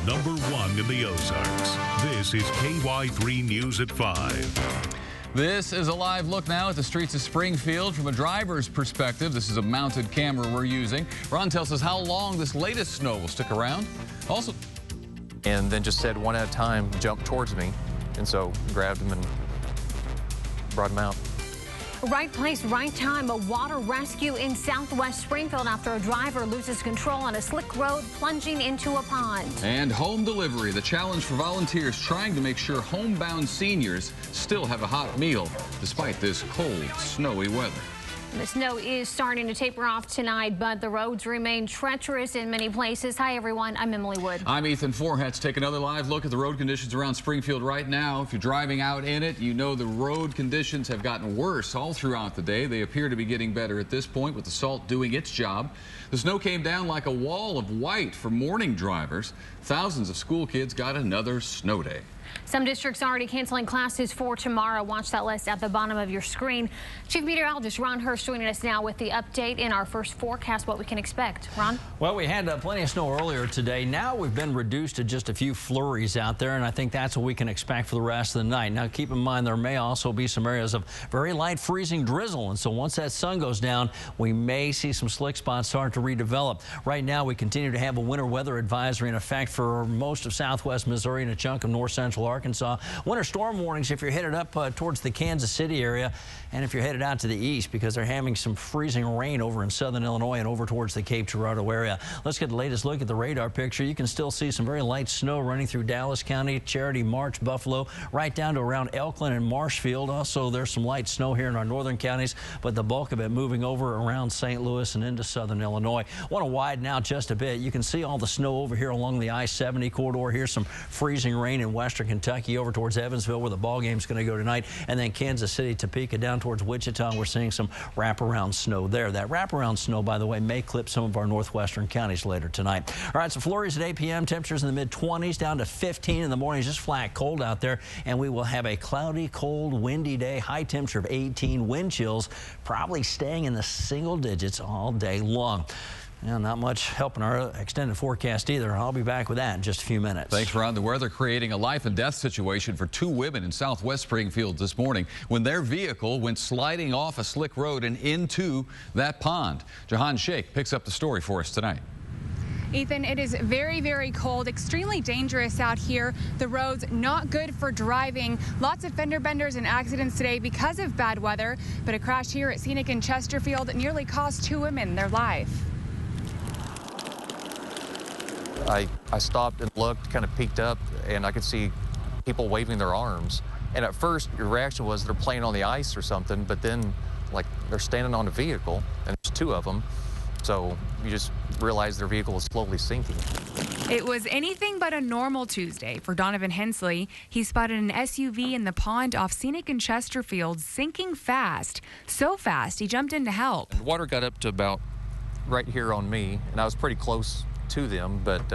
#1 in the Ozarks. This is KY3 News at 5. This is a live look now at the streets of Springfield from a driver's perspective. This is a mounted camera we're using. Ron tells us how long this latest snow will stick around. Also, and then just said one at a time, jump towards me. And so grabbed him and brought him out. Right place, right time. A water rescue in southwest Springfield after a driver loses control on a slick road, plunging into a pond. And home delivery, the challenge for volunteers trying to make sure homebound seniors still have a hot meal despite this cold, snowy weather. The snow is starting to taper off tonight, but the roads remain treacherous in many places. Hi, everyone. I'm Emily Wood. I'm Ethan Forhetz. Take another live look at the road conditions around Springfield right now. If you're driving out in it, you know the road conditions have gotten worse all throughout the day. They appear to be getting better at this point with the salt doing its job. The snow came down like a wall of white for morning drivers. Thousands of school kids got another snow day. Some districts already canceling classes for tomorrow. Watch that list at the bottom of your screen. Chief Meteorologist Ron Hurst joining us now with the update in our first forecast, what we can expect. Ron? Well, we had plenty of snow earlier today. Now we've been reduced to just a few flurries out there, and I think that's what we can expect for the rest of the night. Now, keep in mind there may also be some areas of very light freezing drizzle, and so once that sun goes down, we may see some slick spots start to redevelop. Right now, we continue to have a winter weather advisory in effect for most of southwest Missouri and a chunk of north central Arkansas. Winter storm warnings if you're headed up towards the Kansas City area, and if you're headed out to the east, because they're having some freezing rain over in southern Illinois and over towards the Cape Girardeau area. Let's get the latest look at the radar picture. You can still see some very light snow running through Dallas County, Charity, March, Buffalo, right down to around Elkland and Marshfield. Also, there's some light snow here in our northern counties, but the bulk of it moving over around St. Louis and into southern Illinois. Want to widen out just a bit. You can see all the snow over here along the I-70 corridor. Here's some freezing rain in western Kentucky over towards Evansville, where the ball game's going to go tonight, and then Kansas City, Topeka, down towards Wichita. We're seeing some wraparound snow there. That wraparound snow, by the way, may clip some of our northwestern counties later tonight. All right, so flurries at 8 p.m. Temperatures in the mid-20s down to 15 in the morning. Just flat cold out there, and we will have a cloudy, cold, windy day. High temperature of 18. Wind chills probably staying in the single digits all day long. Yeah, not much help in our extended forecast either. I'll be back with that in just a few minutes. Thanks, Ron. The weather creating a life and death situation for two women in southwest Springfield this morning when their vehicle went sliding off a slick road and into that pond. Jahan Sheikh picks up the story for us tonight. Ethan, it is very, very cold, extremely dangerous out here. The roads not good for driving. Lots of fender benders and accidents today because of bad weather. But a crash here at Scenic in Chesterfield nearly cost two women their life. I stopped and looked, kind of peeked up, and I could see people waving their arms. And at first, your reaction was they're playing on the ice or something, but then, like, they're standing on a vehicle, and there's two of them. So you just realize their vehicle is slowly sinking. It was anything but a normal Tuesday for Donovan Hensley. He spotted an SUV in the pond off Scenic in Chesterfield sinking fast. So fast, he jumped in to help. And water got up to about right here on me, and I was pretty close to them, but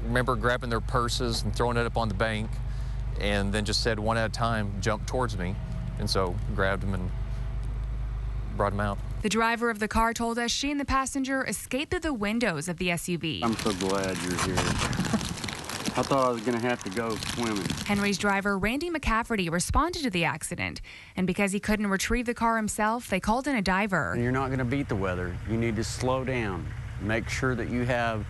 remember grabbing their purses and throwing it up on the bank, and then just said one at a time, jump towards me. And so grabbed them and brought them out. The driver of the car told us she and the passenger escaped through the windows of the SUV. I'm so glad you're here. I thought I was going to have to go swimming. Henry's driver, Randy McCafferty, responded to the accident. And because he couldn't retrieve the car himself, they called in a diver. You're not going to beat the weather. You need to slow down. Make sure that you have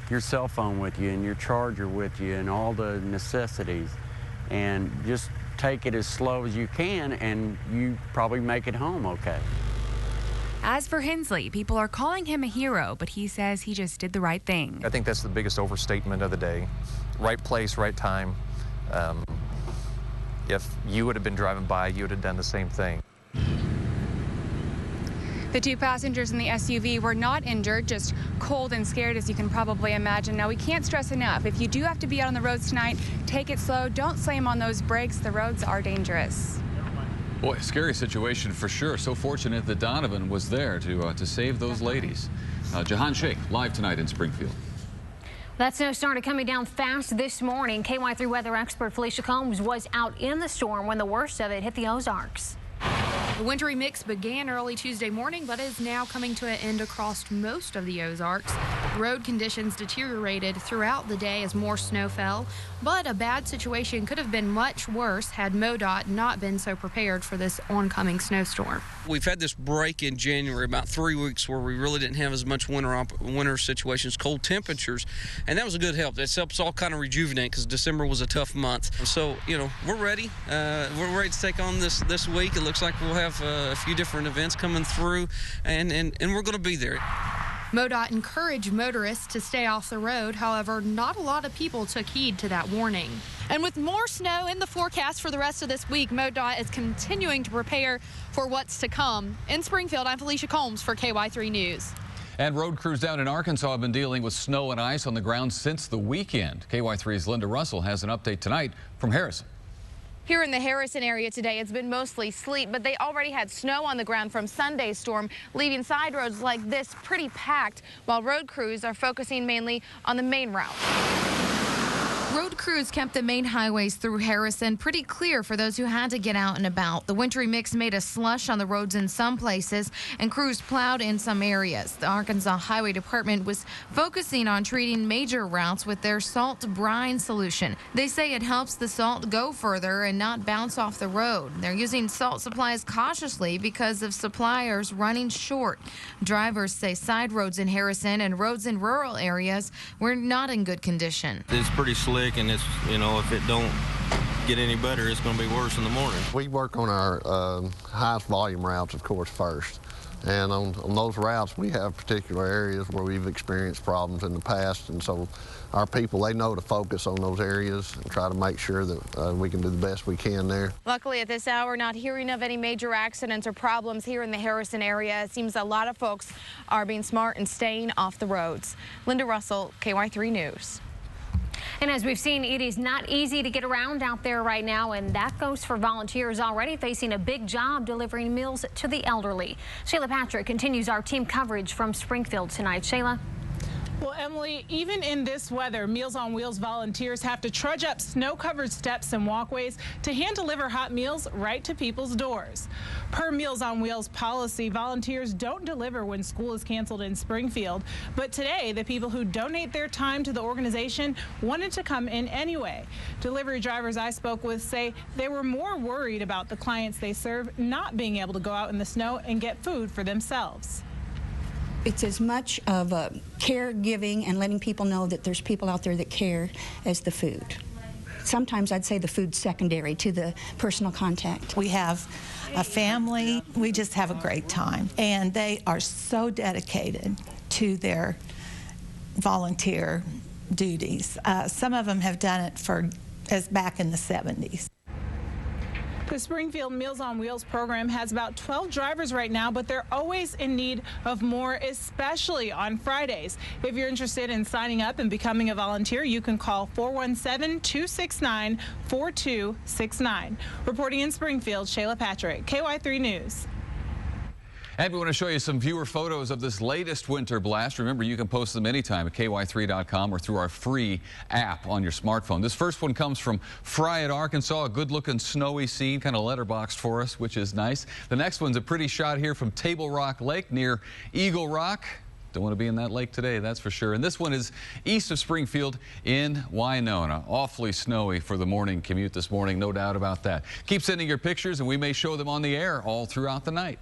your cell phone with you and your charger with you and all the necessities. And just take it as slow as you can, and you probably make it home okay. As for Hensley, people are calling him a hero, but he says he just did the right thing. I think that's the biggest overstatement of the day. Right place, right time. If you would have been driving by, you would have done the same thing. The two passengers in the SUV were not injured, just cold and scared, as you can probably imagine. Now, we can't stress enough, if you do have to be out on the roads tonight, take it slow. Don't slam on those brakes. The roads are dangerous. Boy, scary situation for sure. So fortunate that Donovan was there to save those ladies. Jahan Sheikh, live tonight in Springfield. That snow started coming down fast this morning. KY3 weather expert Felicia Combs was out in the storm when the worst of it hit the Ozarks. The wintry mix began early Tuesday morning, but is now coming to an end across most of the Ozarks. Road conditions deteriorated throughout the day as more snow fell, but a bad situation could have been much worse had Modot not been so prepared for this oncoming snowstorm. We've had this break in January, about 3 weeks, where we really didn't have as much winter situations, cold temperatures, and that was a good help. That helps all kind of rejuvenate because December was a tough month. So, we're ready. We're ready to take on this week. It looks like we'll have a few different events coming through, and we're going to be there. Modot encouraged motorists to stay off the road. However, not a lot of people took heed to that warning. And with more snow in the forecast for the rest of this week, Modot is continuing to prepare for what's to come. In Springfield, I'm Felicia Combs for KY3 News. And road crews down in Arkansas have been dealing with snow and ice on the ground since the weekend. KY3's Linda Russell has an update tonight from Harrison. Here in the Harrison area today, it's been mostly sleet, but they already had snow on the ground from Sunday's storm, leaving side roads like this pretty packed, while road crews are focusing mainly on the main route. Road crews kept the main highways through Harrison pretty clear for those who had to get out and about. The wintry mix made a slush on the roads in some places, and crews plowed in some areas. The Arkansas Highway Department was focusing on treating major routes with their salt brine solution. They say it helps the salt go further and not bounce off the road. They're using salt supplies cautiously because of suppliers running short. Drivers say side roads in Harrison and roads in rural areas were not in good condition. It's pretty slick, and it's, if it don't get any better, it's going to be worse in the morning. We work on our highest volume routes, of course, first. And on those routes, we have particular areas where we've experienced problems in the past. And so our people, they know to focus on those areas and try to make sure that we can do the best we can there. Luckily, at this hour, not hearing of any major accidents or problems here in the Harrison area. It seems a lot of folks are being smart and staying off the roads. Linda Russell, KY3 News. And as we've seen, it is not easy to get around out there right now, and that goes for volunteers already facing a big job delivering meals to the elderly. Shayla Patrick continues our team coverage from Springfield tonight. Shayla. Well, Emily, even in this weather, Meals on Wheels volunteers have to trudge up snow-covered steps and walkways to hand-deliver hot meals right to people's doors. Per Meals on Wheels policy, volunteers don't deliver when school is canceled in Springfield. But today, the people who donate their time to the organization wanted to come in anyway. Delivery drivers I spoke with say they were more worried about the clients they serve not being able to go out in the snow and get food for themselves. It's as much of a caregiving and letting people know that there's people out there that care as the food. Sometimes I'd say the food's secondary to the personal contact. We have a family. We just have a great time. And they are so dedicated to their volunteer duties. Some of them have done it as back in the 70s. The Springfield Meals on Wheels program has about 12 drivers right now, but they're always in need of more, especially on Fridays. If you're interested in signing up and becoming a volunteer, you can call 417-269-4269. Reporting in Springfield, Shayla Patrick, KY3 News. And we want to show you some viewer photos of this latest winter blast. Remember, you can post them anytime at ky3.com or through our free app on your smartphone. This first one comes from Fryett, Arkansas, a good-looking snowy scene, kind of letterboxed for us, which is nice. The next one's a pretty shot here from Table Rock Lake near Eagle Rock. Don't want to be in that lake today, that's for sure. And this one is east of Springfield in Winona. Awfully snowy for the morning commute this morning, no doubt about that. Keep sending your pictures, and we may show them on the air all throughout the night.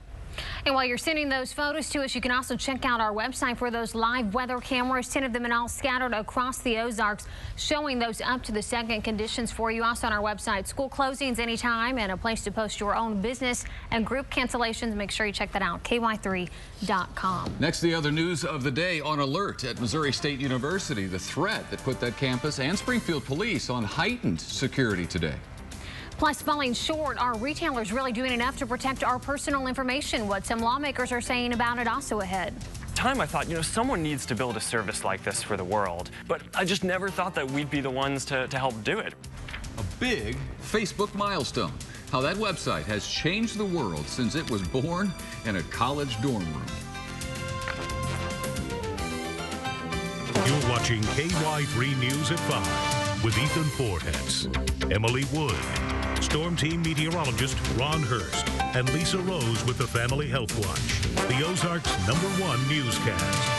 And while you're sending those photos to us, you can also check out our website for those live weather cameras, 10 of them and all scattered across the Ozarks, showing those up to the second conditions for you. Also on our website, school closings anytime and a place to post your own business and group cancellations. Make sure you check that out, ky3.com. Next, the other news of the day on alert at Missouri State University, the threat that put that campus and Springfield police on heightened security today. Plus, falling short, are retailers really doing enough to protect our personal information? What some lawmakers are saying about it also ahead. Time I thought, someone needs to build a service like this for the world. But I just never thought that we'd be the ones to help do it. A big Facebook milestone. How that website has changed the world since it was born in a college dorm room. You're watching KY3 News at 5 with Ethan Fortes, Emily Wood, Storm Team meteorologist Ron Hurst, and Lisa Rose with the Family Health Watch, the Ozarks' #1 newscast.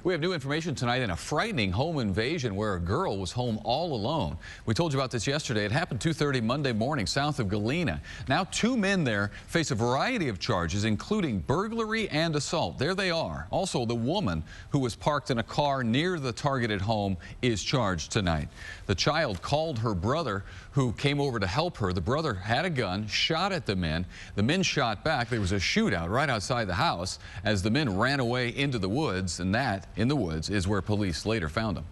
We have new information tonight in a frightening home invasion where a girl was home all alone. We told you about this yesterday. It happened 2:30 Monday morning south of Galena. Now 2 men there face a variety of charges, including burglary and assault. There they are. Also, the woman who was parked in a car near the targeted home is charged tonight. The child called her brother, who came over to help her. The brother had a gun, shot at the men. The men shot back. There was a shootout right outside the house as the men ran away into the woods, and that, in the woods, is where police later found them.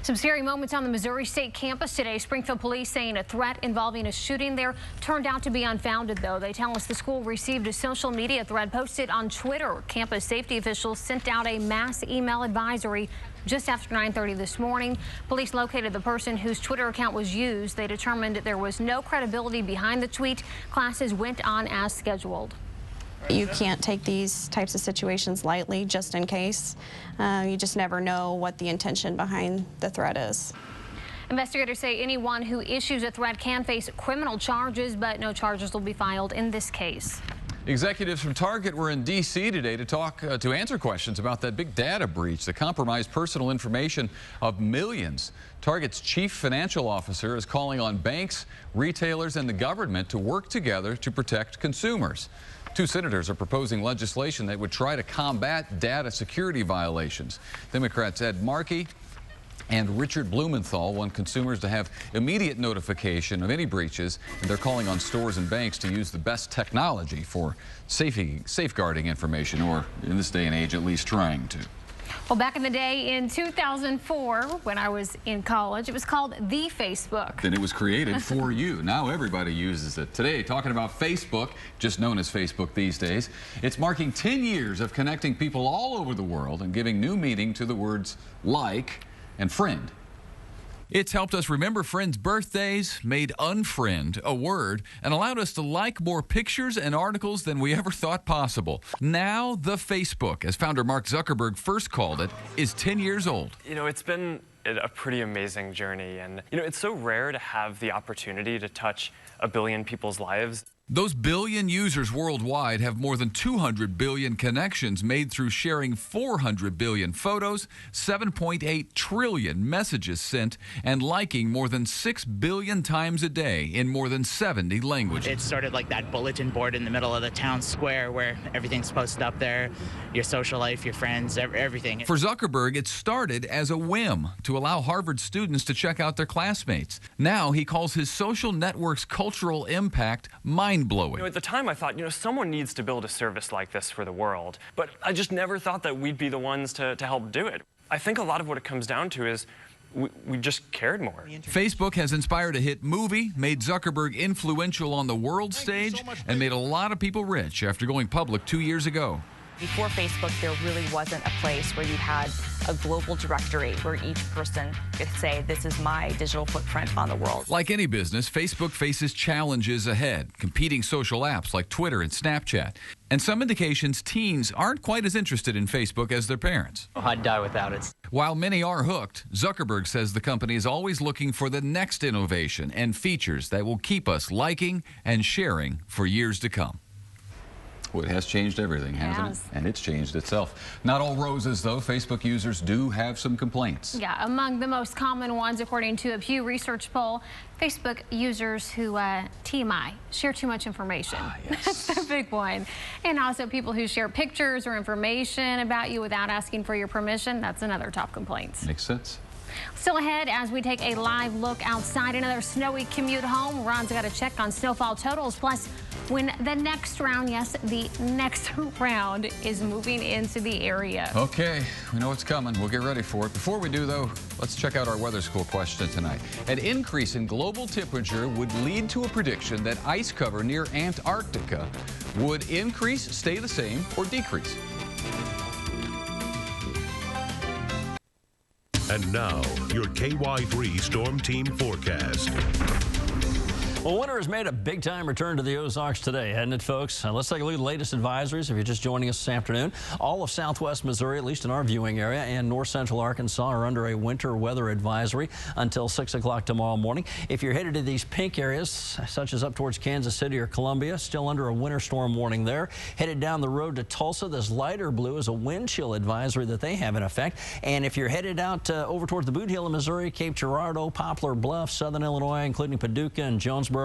Some scary moments on the Missouri State campus today. Springfield police saying a threat involving a shooting there turned out to be unfounded, though. They tell us the school received a social media thread posted on Twitter. Campus safety officials sent out a mass email advisory just after 9:30 this morning. Police located the person whose Twitter account was used. They determined there was no credibility behind the tweet. Classes went on as scheduled. You can't take these types of situations lightly, just in case. You just never know what the intention behind the threat is. Investigators say anyone who issues a threat can face criminal charges, but no charges will be filed in this case. Executives from Target were in D.C. today to answer questions about that big data breach that compromised personal information of millions. Target's chief financial officer is calling on banks, retailers, and the government to work together to protect consumers. 2 senators are proposing legislation that would try to combat data security violations. Democrats Ed Markey and Richard Blumenthal want consumers to have immediate notification of any breaches, and they're calling on stores and banks to use the best technology for safeguarding information, or in this day and age, at least trying to. Well, back in the day in 2004, when I was in college, it was called the Facebook. Then it was created for you. Now everybody uses it. Today, talking about Facebook, just known as Facebook these days. It's marking 10 years of connecting people all over the world and giving new meaning to the words like and friend. It's helped us remember friends' birthdays, made unfriend a word, and allowed us to like more pictures and articles than we ever thought possible. Now, the Facebook, as founder Mark Zuckerberg first called it, is 10 years old. You know, it's been a pretty amazing journey, and you know, it's so rare to have the opportunity to touch 1 billion people's lives. Those billion users worldwide have more than 200 billion connections made through sharing 400 billion photos, 7.8 trillion messages sent, and liking more than 6 billion times a day in more than 70 languages. It's sort of like that bulletin board in the middle of the town square where everything's posted up there, your social life, your friends, everything. For Zuckerberg, it started as a whim to allow Harvard students to check out their classmates. Now he calls his social network's cultural impact mind-blowing. You know, at the time I thought, you know, someone needs to build a service like this for the world. But I just never thought that we'd be the ones to help do it. I think a lot of what it comes down to is we just cared more. Facebook has inspired a hit movie, made Zuckerberg influential on the world stage, and made a lot of people rich after going public 2 years ago. Before Facebook, there really wasn't a place where you had a global directory where each person could say, this is my digital footprint on the world. Like any business, Facebook faces challenges ahead, competing social apps like Twitter and Snapchat. And some indications teens aren't quite as interested in Facebook as their parents. I'd die without it. While many are hooked, Zuckerberg says the company is always looking for the next innovation and features that will keep us liking and sharing for years to come. Well, it has changed everything, hasn't it? And it's changed itself. Not all roses, though. Facebook users do have some complaints. Yeah, among the most common ones, according to a Pew Research poll, Facebook users who, TMI, share too much information. Yes. That's the big one. And also people who share pictures or information about you without asking for your permission. That's another top complaint. Makes sense. Still ahead as we take a live look outside. Another snowy commute home. Ron's got to check on snowfall totals. Plus, when the next round, yes, the next round is moving into the area. Okay, we know it's coming. We'll get ready for it. Before we do, though, let's check out our weather school question tonight. An increase in global temperature would lead to a prediction that ice cover near Antarctica would increase, stay the same, or decrease. And now, your KY3 Storm Team forecast. Well, winter has made a big-time return to the Ozarks today, hasn't it, folks? Let's take a look at the latest advisories. If you're just joining us this afternoon, all of southwest Missouri, at least in our viewing area, and north central Arkansas are under a winter weather advisory until 6 o'clock tomorrow morning. If you're headed to these pink areas, such as up towards Kansas City or Columbia, still under a winter storm warning there. Headed down the road to Tulsa, this lighter blue is a wind chill advisory that they have in effect. And if you're headed out over towards the Boot Hill of Missouri, Cape Girardeau, Poplar Bluff, southern Illinois, including Paducah and Jonesboro,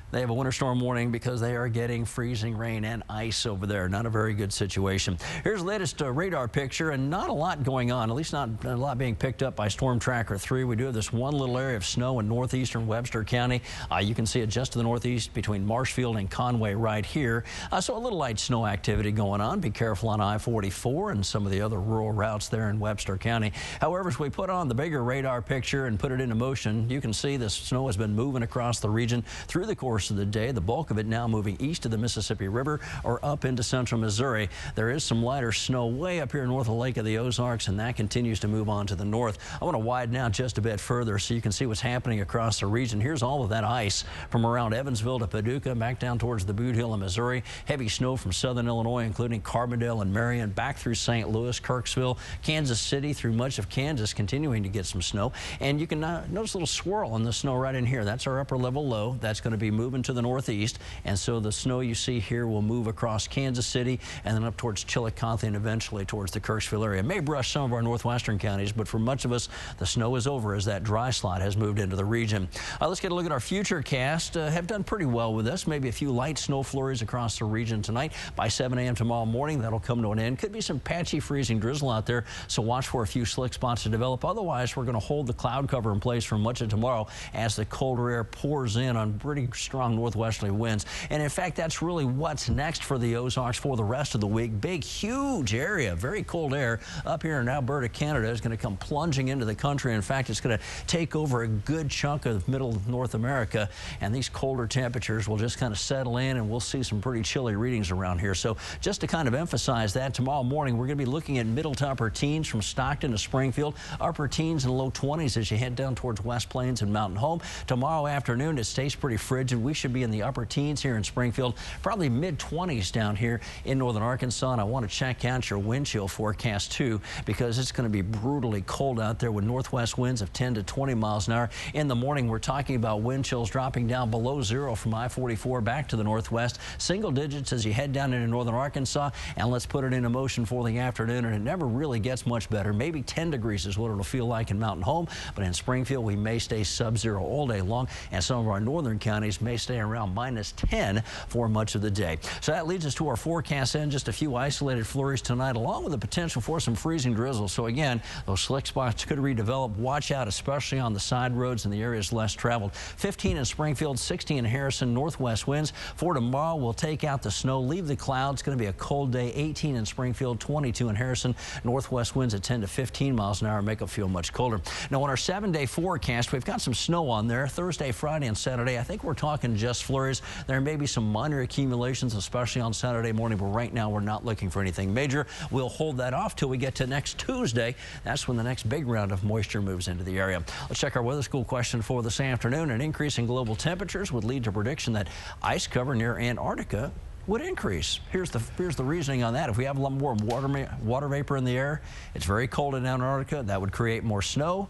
they have a winter storm warning because they are getting freezing rain and ice over there. Not a very good situation. Here's the latest radar picture, and not a lot going on, at least not a lot being picked up by Storm Tracker 3. We do have this one little area of snow in northeastern Webster County. You can see it just to the northeast between Marshfield and Conway right here. So a little light snow activity going on. Be careful on I-44 and some of the other rural routes there in Webster County. However, as we put on the bigger radar picture and put it into motion, you can see this snow has been moving across the region through the course of the day. The bulk of it now moving east of the Mississippi River or up into central Missouri. There is some lighter snow way up here north of the Lake of the Ozarks, and that continues to move on to the north. I want to widen out just a bit further so you can see what's happening across the region. Here's all of that ice from around Evansville to Paducah, back down towards the Boot Hill of Missouri. Heavy snow from southern Illinois, including Carbondale and Marion, back through St. Louis, Kirksville, Kansas City, through much of Kansas, continuing to get some snow. And you can notice a little swirl in the snow right in here. That's our upper level low. That's going to be moving to the northeast, and so the snow you see here will move across Kansas City and then up towards Chillicothe and eventually towards the Kirksville area. It may brush some of our northwestern counties, but for much of us, the snow is over as that dry slot has moved into the region. Let's get a look at our future cast. Have done pretty well with this. Maybe a few light snow flurries across the region tonight. By 7 a.m. tomorrow morning, that'll come to an end. Could be some patchy freezing drizzle out there, so watch for a few slick spots to develop. Otherwise, we're going to hold the cloud cover in place for much of tomorrow as the colder air pours in on pretty strong northwesterly winds. And in fact, that's really what's next for the Ozarks for the rest of the week. Big, huge area, very cold air up here in Alberta, Canada is going to come plunging into the country. In fact, it's going to take over a good chunk of middle North America, and these colder temperatures will just kind of settle in, and we'll see some pretty chilly readings around here. So just to kind of emphasize that, tomorrow morning we're going to be looking at middle to upper teens from Stockton to Springfield, upper teens and low 20s as you head down towards West Plains and Mountain Home. Tomorrow afternoon, it stays pretty frigid. We should be in the upper teens here in Springfield, probably mid-20s down here in northern Arkansas. And I want to check out your wind chill forecast too, because it's going to be brutally cold out there with northwest winds of 10 to 20 miles an hour. In the morning, we're talking about wind chills dropping down below zero from I-44 back to the northwest. Single digits as you head down into northern Arkansas. And let's put it into motion for the afternoon, and it never really gets much better. Maybe 10 degrees is what it'll feel like in Mountain Home, but in Springfield, we may stay sub-zero all day long, and some of our northern counties may stay around minus 10 for much of the day. So that leads us to our forecast and just a few isolated flurries tonight, along with the potential for some freezing drizzle. So again, those slick spots could redevelop. Watch out, especially on the side roads and the areas less traveled. 15 in Springfield, 16 in Harrison, northwest winds. For tomorrow, we'll take out the snow, leave the clouds. It's going to be a cold day. 18 in Springfield, 22 in Harrison, northwest winds at 10 to 15 miles an hour, make it feel much colder. Now on our 7-day forecast, we've got some snow on there Thursday, Friday, and Saturday. I think we're talking just flurries. There may be some minor accumulations, especially on Saturday morning, but right now we're not looking for anything major. We'll hold that off till we get to next Tuesday. That's when the next big round of moisture moves into the area. Let's check our weather school question for this afternoon. An increase in global temperatures would lead to prediction that ice cover near Antarctica would increase. Here's the reasoning on that. If we have a lot more water vapor in the air, it's very cold in Antarctica. That would create more snow.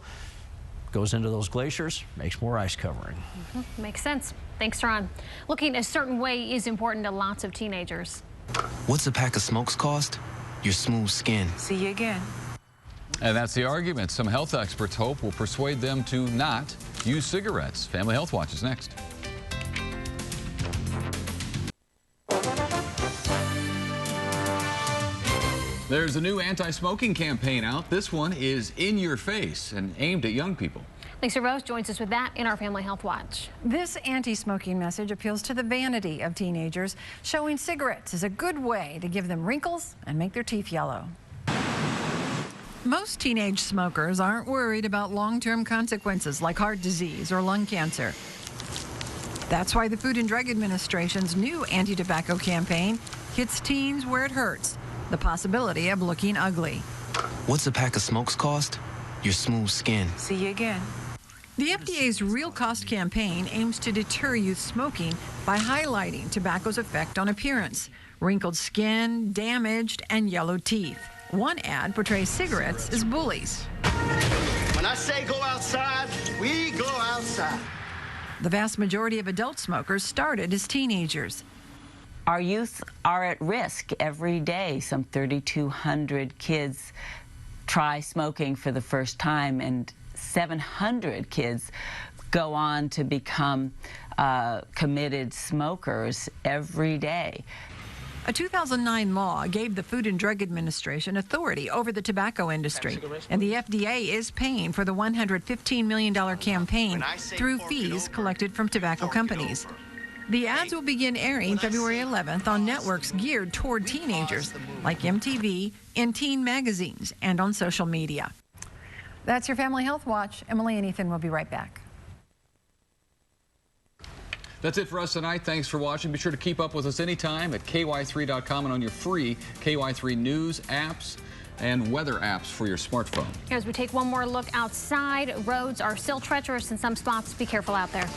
Goes into those glaciers, makes more ice covering. Makes sense. Thanks, Ron. Looking a certain way is important to lots of teenagers. What's a pack of smokes cost? Your smooth skin. See you again. And that's the argument some health experts hope will persuade them to not use cigarettes. Family Health Watch is next. There's a new anti-smoking campaign out. This one is in your face and aimed at young people. Lisa Rose joins us with that in our Family Health Watch. This anti-smoking message appeals to the vanity of teenagers, showing cigarettes is a good way to give them wrinkles and make their teeth yellow. Most teenage smokers aren't worried about long-term consequences like heart disease or lung cancer. That's why the Food and Drug Administration's new anti-tobacco campaign hits teens where it hurts. The possibility of looking ugly. What's a pack of smokes cost? Your smooth skin. See you again. The FDA's Real Cost campaign aims to deter youth smoking by highlighting tobacco's effect on appearance: wrinkled skin, damaged, and yellow teeth. One ad portrays cigarettes as bullies. When I say go outside, we go outside. The vast majority of adult smokers started as teenagers. Our youth are at risk every day. Some 3,200 kids try smoking for the first time, and 700 kids go on to become committed smokers every day. A 2009 law gave the Food and Drug Administration authority over the tobacco industry, and the FDA is paying for the $115 million campaign through fees collected from tobacco companies. The ads will begin airing February 11th on networks geared toward teenagers, like MTV, in teen magazines, and on social media. That's your Family Health Watch. Emily and Ethan will be right back. That's it for us tonight. Thanks for watching. Be sure to keep up with us anytime at ky3.com and on your free KY3 news apps and weather apps for your smartphone. As we take one more look outside, roads are still treacherous in some spots. Be careful out there.